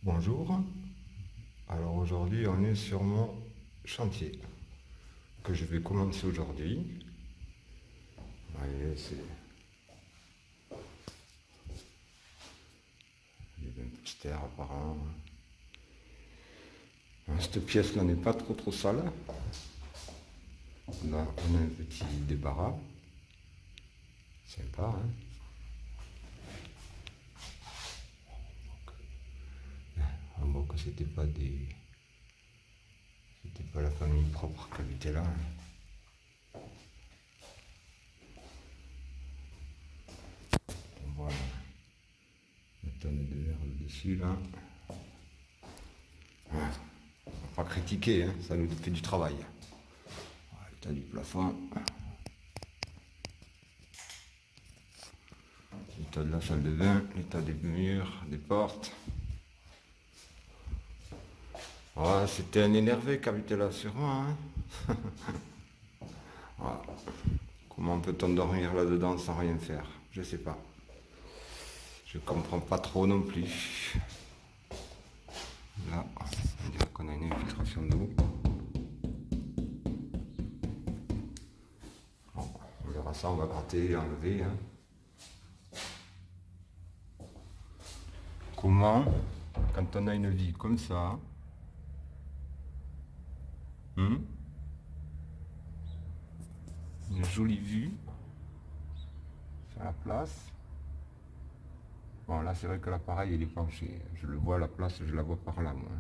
Bonjour, alors aujourd'hui on est sur mon chantier que je vais commencer aujourd'hui. Voyez, il y a un petit air apparent. Cette pièce là n'est pas trop sale. Là on a un petit débarras. Sympa, hein. On voit que c'était pas la famille propre qui habitait là, hein. On voit la tonne de verre dessus là. On va pas critiquer, hein, ça nous fait du travail. L'état du plafond. L'état de la salle de bain, l'état des murs, des portes. Oh, c'était un énervé qui habitait là sur moi, hein. Voilà. Comment peut-on dormir là-dedans sans rien faire? Je sais pas. Je comprends pas trop non plus. Là, on dirait qu'on a une infiltration d'eau. Bon, on verra ça, on va gratter et enlever, hein. Comment, quand on a une vie comme ça, une jolie vue sur la place. Bon, là c'est vrai que l'appareil il est penché, je le vois, la place je la vois par là, moi.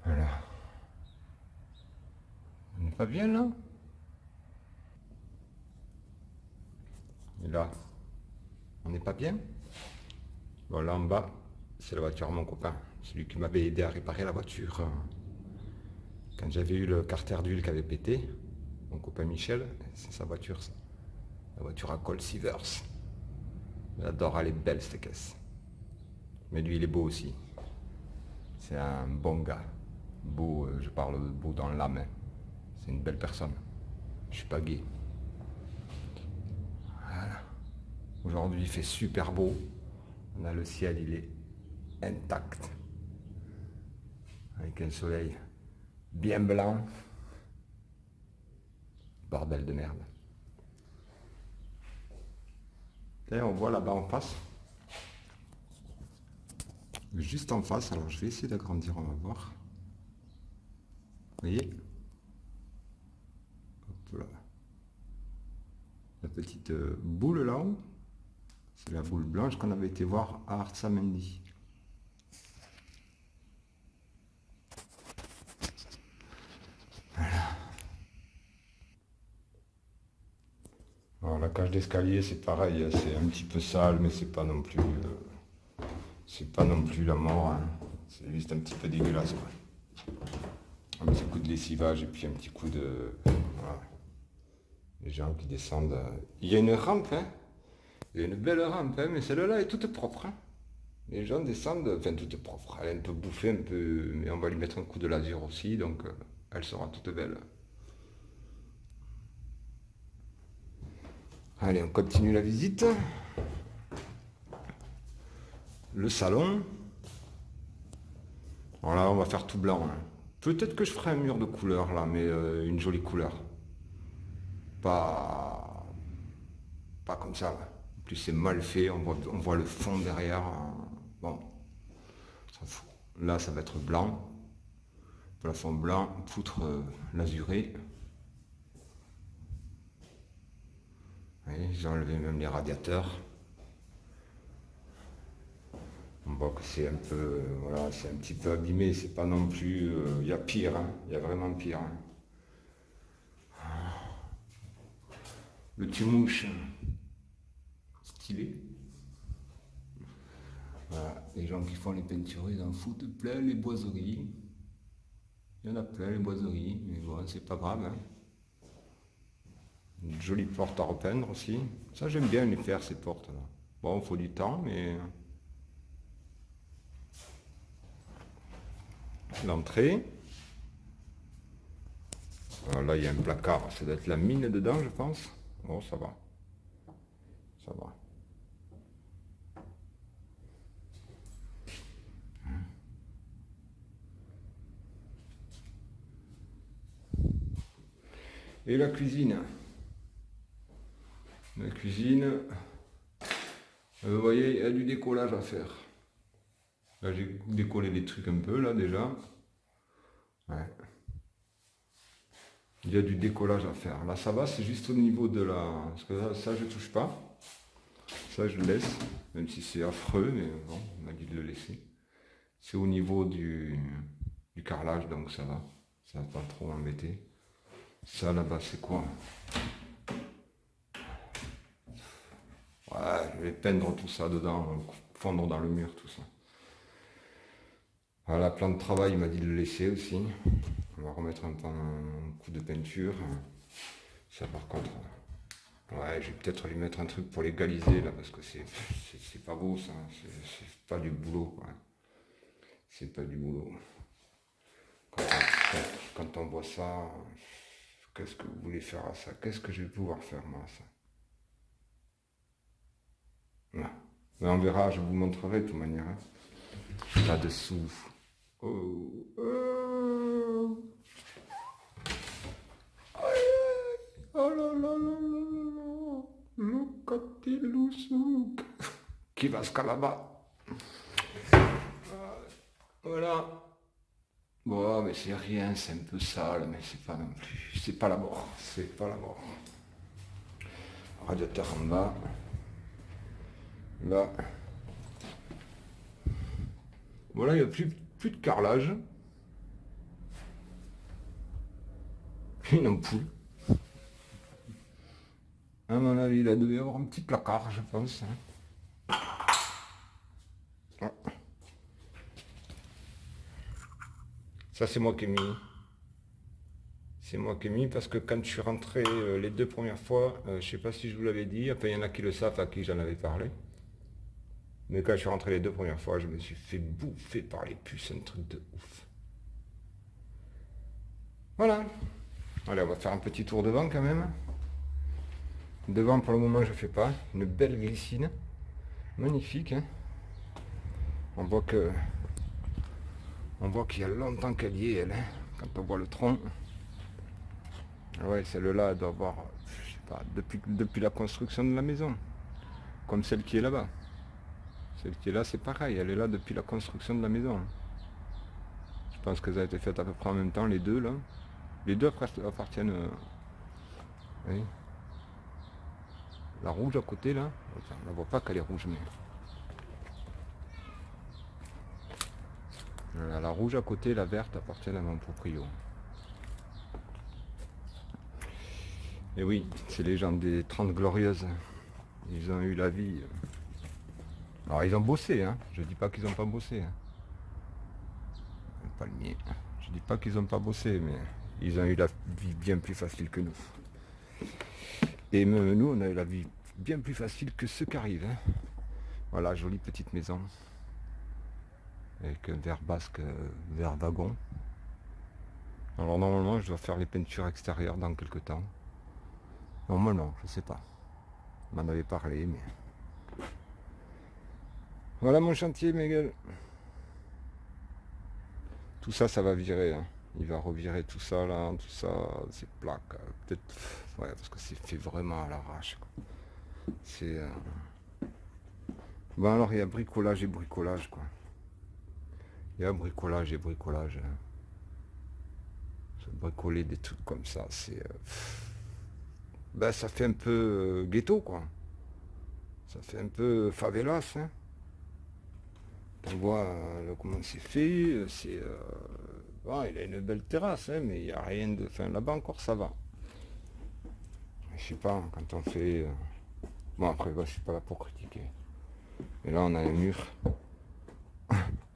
Voilà. On n'est pas bien là? Et là, on n'est pas bien? Bon, là en bas, c'est la voiture de mon copain, celui qui m'avait aidé à réparer la voiture. Quand j'avais eu le carter d'huile qui avait pété, mon copain Michel, c'est sa voiture ça. La voiture à Colt Sievers. J'adore, elle est belle cette caisse. Mais lui il est beau aussi. C'est un bon gars. Beau, je parle de beau dans l'âme, hein. C'est une belle personne. Je suis pas gay. Voilà. Aujourd'hui il fait super beau. On a le ciel, il est intact. Avec un soleil bien blanc. Bordel de merde. Et on voit là-bas en face. Juste en face, alors je vais essayer d'agrandir, on va voir. Vous voyez? Hop là. La petite boule là-haut, c'est la boule blanche qu'on avait été voir à Arzamendi. Voilà. Alors la cage d'escalier c'est pareil, c'est un petit peu sale, mais c'est pas non plus la mort, hein. C'est juste un petit peu dégueulasse, quoi. Un petit coup de lessivage et puis un petit coup de... Voilà. Les gens qui descendent... Il y a une rampe, hein. Il y a une belle rampe, hein, mais celle-là est toute propre, hein. Les gens descendent, enfin toute propre. Elle est un peu bouffée, un peu... Mais on va lui mettre un coup de laser aussi, donc elle sera toute belle. Allez, on continue la visite. Le salon. Voilà, on va faire tout blanc, hein. Peut-être que je ferai un mur de couleur là, mais une jolie couleur. Pas comme ça. En plus c'est mal fait, on voit le fond derrière. Bon, on s'en fout. Là ça va être blanc. Plafond blanc, poutre lazurée. J'ai enlevé même les radiateurs. On voit que c'est un peu, voilà, c'est un petit peu abîmé, c'est pas non plus, il y a pire, hein, il y a vraiment pire, hein. Le tumouche, stylé. Voilà, les gens qui font les peintures, ils en foutent plein les boiseries. Il y en a plein les boiseries, mais bon, c'est pas grave, hein. Une jolie porte à repeindre aussi. Ça j'aime bien les faire ces portes là. Bon, il faut du temps, mais... L'entrée. Là il y a un placard, ça doit être la mine dedans je pense. Bon, ça va. Ça va. Et la cuisine. La cuisine, vous voyez, il y a du décollage à faire. Là, j'ai décollé des trucs un peu, là, déjà. Ouais. Il y a du décollage à faire. Là, ça va, c'est juste au niveau de la... Parce que ça, je touche pas. Ça, je le laisse, même si c'est affreux, mais bon, on m'a dit de le laisser. C'est au niveau du carrelage, donc ça va. Ça va pas trop m'embêter. Ça, là-bas, c'est quoi? Ouais, je vais peindre tout ça dedans, fondre dans le mur, tout ça. Voilà, plan de travail, il m'a dit de le laisser aussi. On va remettre un coup de peinture. Ça, par contre, ouais, je vais peut-être lui mettre un truc pour légaliser, là, parce que c'est pas beau, ça. C'est pas du boulot, quoi. C'est pas du boulot. Quand on voit ça, qu'est-ce que vous voulez faire à ça? Qu'est-ce que je vais pouvoir faire, moi, à ça? Non. Mais on verra, je vous montrerai de toute manière. Hein. Là-dessous. Oh. Oh là là là là là. Look at the look. Qui va se là-bas? Voilà. Bon, mais c'est rien, c'est un peu sale, mais c'est pas non plus. C'est pas la mort. C'est pas la mort. Radiateur en bas. Là. Voilà, il n'y a plus de carrelage. Une ampoule. À mon avis, il a dû y avoir un petit placard, je pense. Ah. Ça, c'est moi qui ai mis. C'est moi qui ai mis parce que quand je suis rentré les 2 premières fois, je ne sais pas si je vous l'avais dit, enfin, il y en a qui le savent, à qui j'en avais parlé. Mais quand je suis rentré les 2 premières fois, je me suis fait bouffer par les puces, un truc de ouf. Voilà. Allez, on va faire un petit tour devant quand même. Devant, pour le moment, je ne fais pas. Une belle glycine. Magnifique. Hein, on voit qu'il y a longtemps qu'elle y est, elle. Hein, quand on voit le tronc. Ouais, celle-là, elle doit avoir, je sais pas, depuis la construction de la maison. Comme celle qui est là-bas. Celle qui est là, c'est pareil. Elle est là depuis la construction de la maison. Je pense qu'elles ont été faites à peu près en même temps, les deux, là. Les deux appartiennent... oui. La rouge à côté, là. Enfin, on ne voit pas qu'elle est rouge, mais... Voilà, la rouge à côté, la verte appartiennent à mon proprio. Et oui, c'est les gens des 30 glorieuses. Ils ont eu la vie. Alors ils ont bossé, hein. Je dis pas qu'ils n'ont pas bossé. Hein. Pas le mien. Je dis pas qu'ils n'ont pas bossé, mais ils ont eu la vie bien plus facile que nous. Et même nous, on a eu la vie bien plus facile que ceux qui arrivent. Hein. Voilà, jolie petite maison. Avec un verre basque, verre wagon. Alors normalement, je dois faire les peintures extérieures dans quelques temps. Normalement, je sais pas. On m'en avait parlé, mais... Voilà mon chantier, Miguel. Tout ça, ça va virer. Hein. Il va revirer tout ça, là, tout ça, ces plaques. Peut-être... Ouais, parce que c'est fait vraiment à l'arrache. C'est... Bon, alors, il y a bricolage et bricolage, quoi. Il y a bricolage et bricolage. Hein. Bricoler des trucs comme ça, c'est... Ben, ça fait un peu ghetto, quoi. Ça fait un peu favelas, hein. On voit comment c'est fait, c'est... bon, il a une belle terrasse, hein, mais il n'y a rien de... Enfin, là-bas encore, ça va. Je sais pas, quand on fait... Bon, après, je suis pas là pour critiquer. Et là, on a un mur.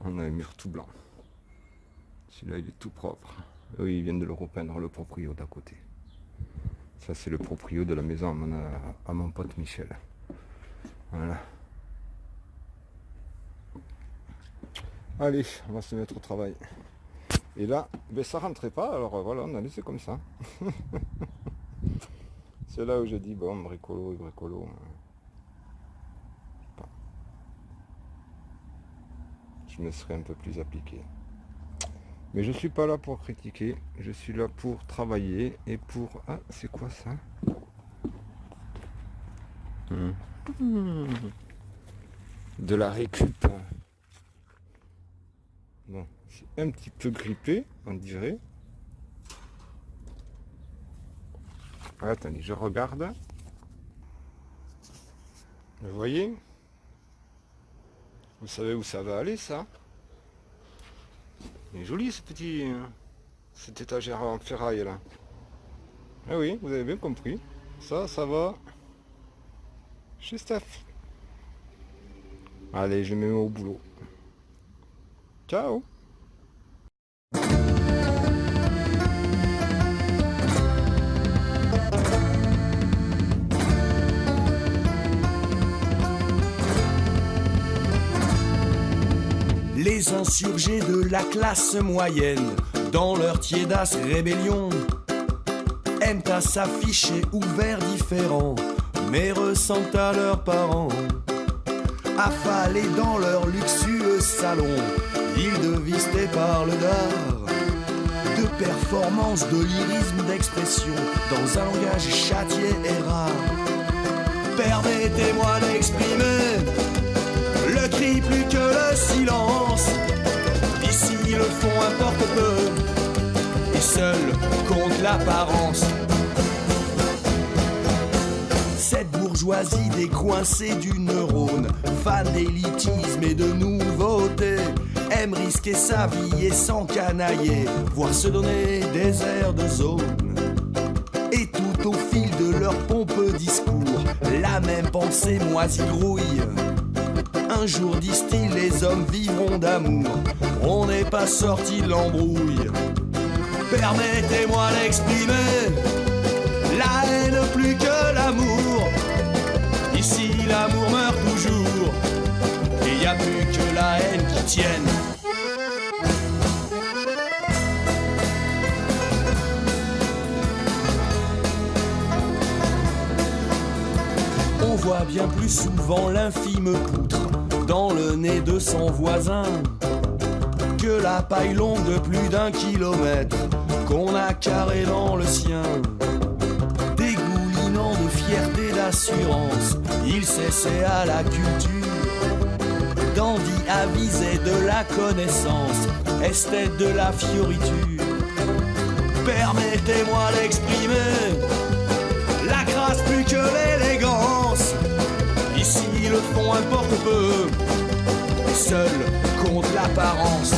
On a un mur tout blanc. Celui-là, il est tout propre. Oui, ils viennent de le repeindre, le proprio d'à côté. Ça, c'est le proprio de la maison à mon pote Michel. Voilà. Allez, on va se mettre au travail. Et là, ben, ça rentrait pas, alors voilà, on a laissé comme ça. C'est là où je dis, bon, bricolo et bricolo. Je me serais un peu plus appliqué. Mais je suis pas là pour critiquer, je suis là pour travailler et pour... Ah, c'est quoi ça? De la récup. Bon, c'est un petit peu grippé, on dirait. Ah, attendez, je regarde. Vous voyez? Vous savez où ça va aller, ça? Il est joli, ce petit... cette étagère en ferraille, là. Ah oui, vous avez bien compris. Ça va chez Steph. Allez, je me mets au boulot. Ciao. Les insurgés de la classe moyenne, dans leur tiédasse rébellion, aiment à s'afficher ouverts différents, mais ressentent à leurs parents. Affalés dans leur luxueux salon, ils devisés par le dard de performance, de lyrisme, d'expression, dans un langage châtié et rare. Permettez-moi d'exprimer le cri plus que le silence. Ici le fond importe peu, et seul compte l'apparence. Cette bourgeoisie décoincée du neurone, fan d'élitisme et de nouveauté, aime risquer sa vie et s'encanailler, voire se donner des airs de zone. Et tout au fil de leur pompeux discours, la même pensée moisie grouille. Un jour, disent-ils, les hommes vivront d'amour, on n'est pas sorti de l'embrouille. Permettez-moi d'exprimer la haine plus que l'amour. Ici l'amour meurt toujours, et y a plus que la haine qui tienne. On voit bien plus souvent l'infime poutre dans le nez de son voisin que la paille longue de plus d'1 kilomètre qu'on a carré dans le sien. Dégoulinant de fierté, d'assurance, il s'essaie à la culture, dandy avisé de la connaissance, esthète de la fioriture. Permettez-moi d'exprimer la grâce plus que l'élégance. Ici le fond importe peu, et seul compte l'apparence.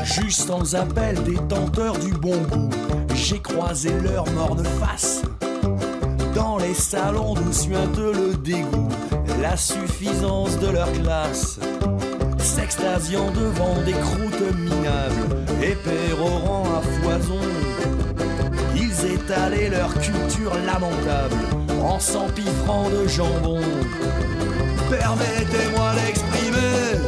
Juste sans appel des tenteurs du bon goût, j'ai croisé leur morne face dans les salons d'où suinte le dégoût, la suffisance de leur classe, s'extasiant devant des croûtes minables et pérorant à foison. Ils étalaient leur culture lamentable en s'empiffrant de jambon. Permettez-moi d'exprimer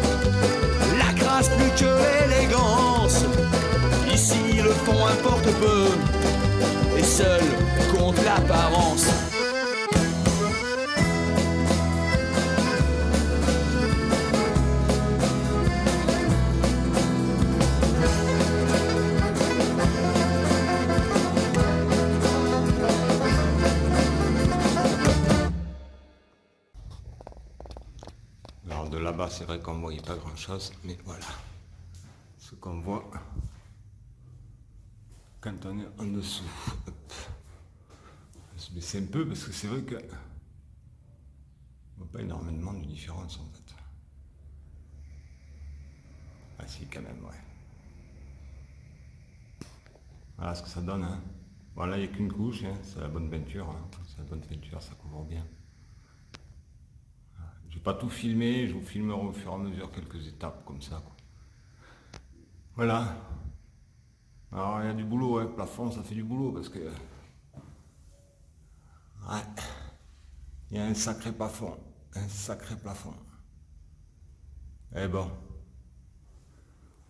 la grâce plus que l'élégance. Ici le fond importe peu, et seul compte l'apparence. Alors de là-bas, c'est vrai qu'on ne voyait pas grand-chose, mais voilà ce qu'on voit quand on est en dessous. Hop. Je vais se baisser un peu parce que c'est vrai que on voit pas énormément de différence en fait. Ah si, quand même, ouais. Voilà ce que ça donne, hein. Bon là, il n'y a qu'une couche, hein. C'est la bonne peinture, hein. C'est la bonne peinture, ça couvre bien. Je vais pas tout filmer, je vous filmerai au fur et à mesure quelques étapes comme ça, quoi. Voilà. Alors il y a du boulot, hein. Le plafond, ça fait du boulot parce que Ouais. Il y a un sacré plafond. Un sacré plafond. Eh bon.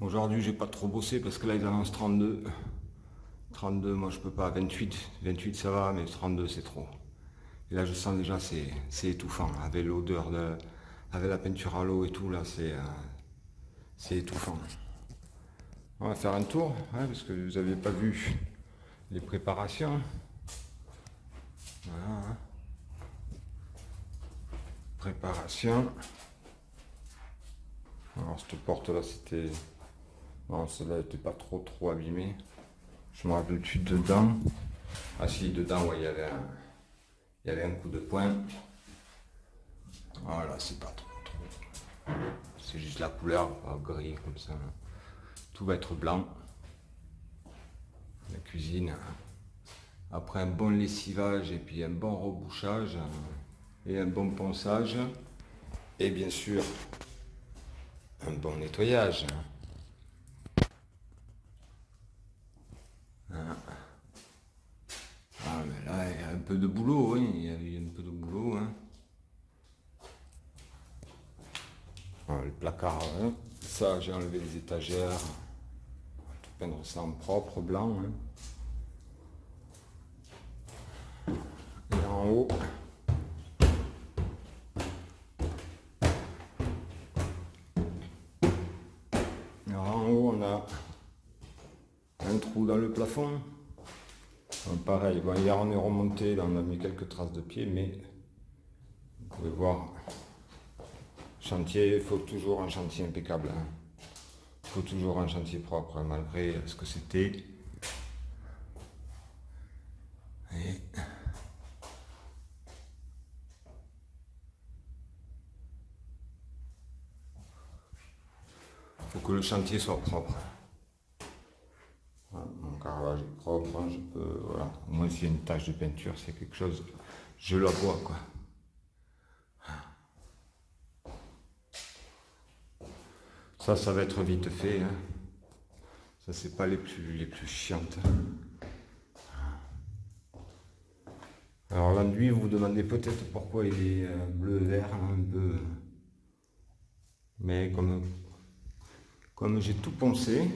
Aujourd'hui, j'ai pas trop bossé parce que là, ils annoncent 32. 32, moi, je peux pas. 28, 28, ça va, mais 32, c'est trop. Et là, je sens déjà, c'est étouffant. Avec l'odeur avec la peinture à l'eau et tout, là, c'est étouffant. On va faire un tour, hein, parce que vous n'avez pas vu les préparations. Voilà. Hein. Préparation. Alors, cette porte-là, c'était... Non, celle-là n'était pas trop abîmée. Je me rappelle plus dedans. Ah si, dedans, ouais, il y avait un coup de poing. Voilà, c'est pas trop. C'est juste la couleur, pas gris comme ça. Tout va être blanc. La cuisine. Après un bon lessivage et puis un bon rebouchage et un bon ponçage. Et bien sûr, un bon nettoyage. Ah mais là, il y a un peu de boulot, oui, il y a eu un peu de boulot. Hein. Le placard, hein. Ça, j'ai enlevé les étagères. Tout peindre ça en propre, blanc. Hein. Et en haut, on a un trou dans le plafond. Pareil, bon, hier on est remonté, là on a mis quelques traces de pied, mais vous pouvez voir, chantier, il faut toujours un chantier impeccable. Hein. Il faut toujours un chantier propre, hein, malgré ce que c'était. Et... faut que le chantier soit propre. Voilà, mon carrelage est propre, hein, je peux, voilà. Au moins s'il y a une tache de peinture, c'est quelque chose, je la vois quoi. Ça va être vite fait. Hein. Ça c'est pas les plus chiantes. Alors l'enduit, vous vous demandez peut-être pourquoi il est bleu-vert, hein, un peu. Mais comme j'ai tout poncé,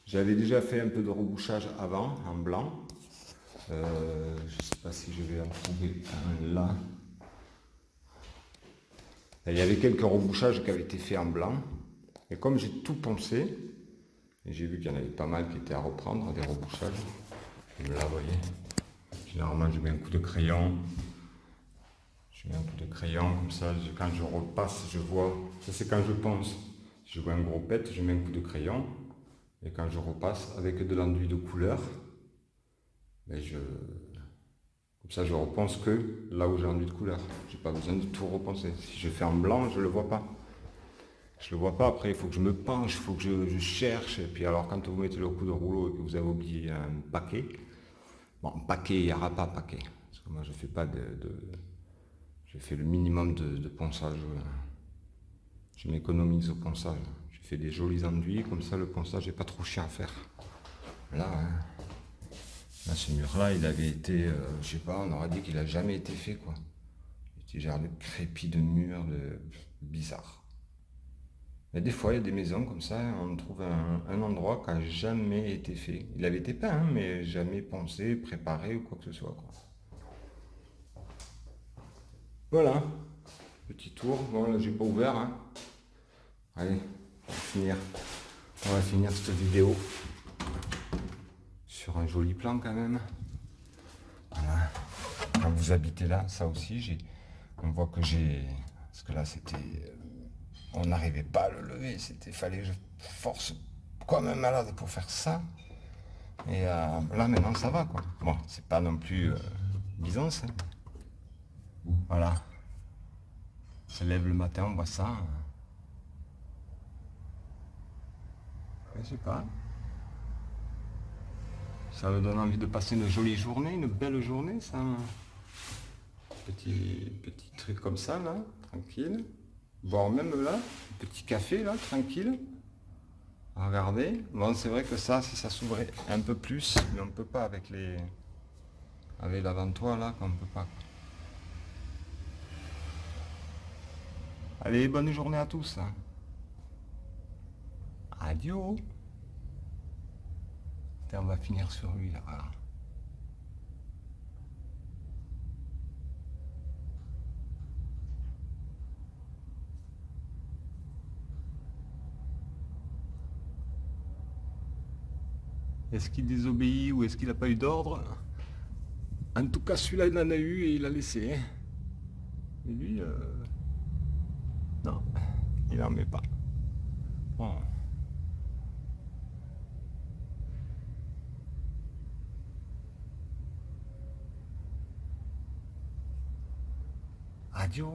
j'avais déjà fait un peu de rebouchage avant, en blanc. Je ne sais pas si je vais en trouver un là. Il y avait quelques rebouchages qui avaient été faits en blanc. Et comme j'ai tout poncé, et j'ai vu qu'il y en avait pas mal qui étaient à reprendre, des rebouchages. Et là, vous voyez, généralement je mets un coup de crayon. Je mets un coup de crayon, comme ça, quand je repasse, je vois. Ça c'est quand je ponce. Si je vois un gros pet, je mets un coup de crayon. Et quand je repasse avec de l'enduit de couleur, ben comme ça je reponce que là où j'ai l'enduit de couleur. J'ai pas besoin de tout reponcer. Si je fais en blanc, je le vois pas. Je le vois pas, après il faut que je me penche, il faut que je cherche. Et puis alors quand vous mettez le coup de rouleau et que vous avez oublié un paquet, bon paquet, il n'y aura pas paquet. Parce que moi je fais pas je fais le minimum de ponçage. Je m'économise au ponçage. Je fais des jolis enduits, comme ça le ponçage n'est pas trop chiant à faire. Là, hein. Là ce mur-là, il avait été, je sais pas, on aurait dit qu'il a jamais été fait, quoi. Petit genre de crépi de mur, bizarre. Mais des fois, il y a des maisons comme ça, on trouve un endroit qui n'a jamais été fait. Il avait été peint, hein, mais jamais poncé, préparé ou quoi que ce soit, quoi. Voilà, petit tour. Bon, là, j'ai pas ouvert, hein. Allez, on va finir cette vidéo sur un joli plan quand même. Voilà. Quand vous habitez là, ça aussi, on voit que parce que là c'était, on n'arrivait pas à le lever, fallait que je force comme un malade pour faire ça. Et là maintenant ça va quoi. Bon, c'est pas non plus Byzance. Hein. Voilà. On se lève le matin, on voit ça. Je sais pas. Ça me donne envie de passer une jolie journée, une belle journée, ça. Petit truc comme ça, là, tranquille. Boire même là, un petit café, là, tranquille. Regardez. Bon, c'est vrai que ça, si ça s'ouvrait un peu plus, mais on ne peut pas avec avec l'avant-toi là qu'on peut pas. Allez, bonne journée à tous. Adieu. Putain, on va finir sur lui là, voilà. Est-ce qu'il désobéit ou est-ce qu'il n'a pas eu d'ordre? En tout cas, celui-là, il en a eu et il a laissé. Et lui, non, il n'en met pas. Bon. Adieu.